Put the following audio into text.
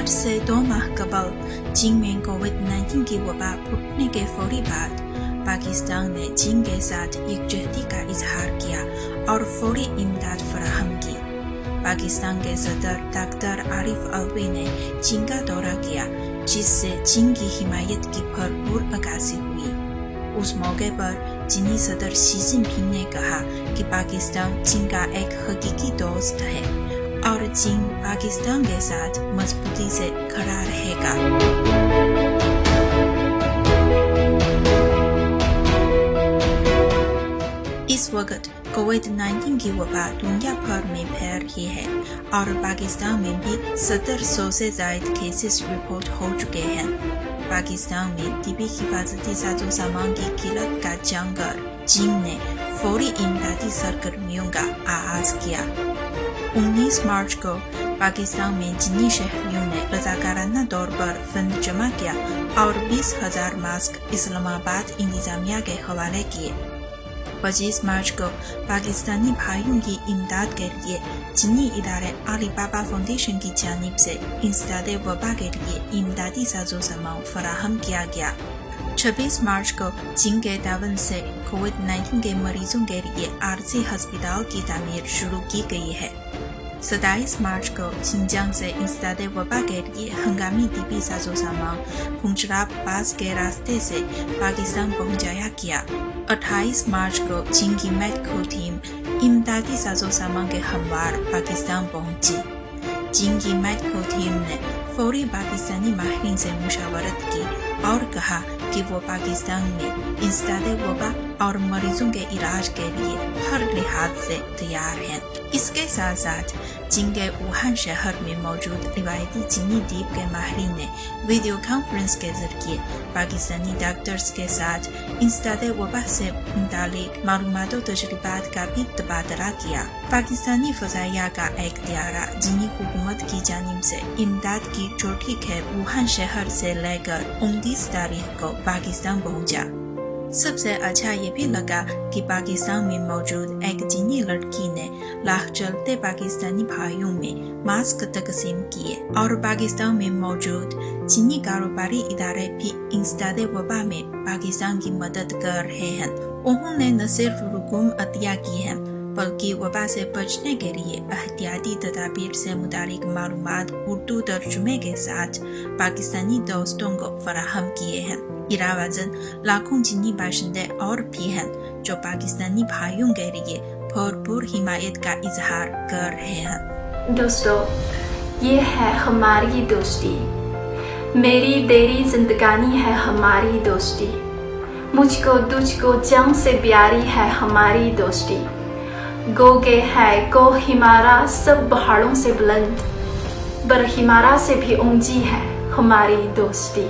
آج سے 2 ماہ قبل چین میں کووڈ-19 کی وبا پھوٹنے کے فوری بعد پاکستان نے چین کے ساتھ یکجہتی کا اظہار کیا اور فوری امداد فراہم کی۔ پاکستان کے صدر ڈاکٹر عارف علوی نے چین کا دورہ کیا، جس سے چین کی حمایت کی بھرپور عکاسی ہوئی۔ اس موقع پر چینی صدر شی جن پنگ نے کہا کہ پاکستان چین کا ایک حقیقی دوست ہے اور چین پاکستان کے ساتھ مضبوطی سے کھڑا رہے گا۔ اس وقت کووڈ-19 کی وبا دنیا بھر میں پھیل رہی ہے اور پاکستان میں بھی 1700 سے زائد کیسز رپورٹ ہو چکے ہیں۔ پاکستان میں طبی حفاظتی سازوسامان کی قلت کا جانکر چین نے فوری امدادی سرگرمیوں کا آغاز کیا۔ 19 مارچ کو پاکستان میں چینی شہریوں نے رضاکارانہ طور پر فنڈ جمع کیا اور 20,000 ماسک اسلام آباد انتظامیہ کے حوالے کیے۔ 25 مارچ کو پاکستانی بھائیوں کی امداد کے لیے چینی ادارے علی بابا فاؤنڈیشن کی جانب سے انسداد وبا کے لیے امدادی سازوسامان فراہم کیا گیا۔ 26 مارچ کو چین کے تعاون سے کووڈ-19 کے مریضوں کے لیے عارضی ہسپتال کی تعمیر شروع کی گئی ہے۔ 27 مارچ کو شنجانگ سے انسداد وبا کے لیے ہنگامی طبی سازوسامان پنجراب پاس کے راستے سے پاکستان پہنچایا گیا۔ 28 مارچ کو چین کی میڈیکل ٹیم امدادی سازوسامان کے ہموار پاکستان پہنچی۔ چین کی میڈیکل ٹیم نے فوری پاکستانی ماہرین سے مشاورت کی اور کہا کہ وہ پاکستان میں انسداد وبا اور مریضوں کے علاج کے لیے ہر لحاظ سے تیار ہیں۔ اس کے ساتھ ساتھ چین کے ووہان شہر میں موجود روایتی چینی طب کے ماہرین نے ویڈیو کانفرنس کے ذریعے پاکستانی ڈاکٹرز کے ساتھ انسداد وبا سے متعلق معلومات و تجربات کا بھی تبادلہ کیا۔ پاکستانی فضائیہ کا ایک طیارہ چینی حکومت کی جانب سے امداد کی چوٹھی کھیپ ووہان شہر سے لے کر 29 تاریخ کو پاکستان پہنچا۔ سب سے اچھا یہ بھی لگا کہ پاکستان میں موجود ایک چینی لڑکی نے راہ چلتے پاکستانی بھائیوں میں ماسک تقسیم کیے اور پاکستان میں موجود چینی کاروباری ادارے بھی انسداد وبا میں پاکستان کی مدد کر رہے ہیں۔ انہوں نے نہ صرف رقوم عطیہ کی ہیں بلکہ وبا سے بچنے کے لیے احتیاطی تدابیر سے متعلق معلومات اردو ترجمے کے ساتھ پاکستانی دوستوں کو فراہم کیے ہیں۔ علاوہ لاکھوں چینی باشندے اور بھی ہیں جو پاکستانی بھائیوں کے لیے بھرپور حمایت کا اظہار کر رہے ہیں۔ دوستو، یہ ہے ہماری دوستی، میری تیری زندگانی ہے ہماری دوستی، مجھ کو تجھ کو جنگ سے پیاری ہے ہماری دوستی، گو کے ہے کو ہمارا سب پہاڑوں سے بلند، بر ہمارا سے بھی اونچی ہے ہماری دوستی۔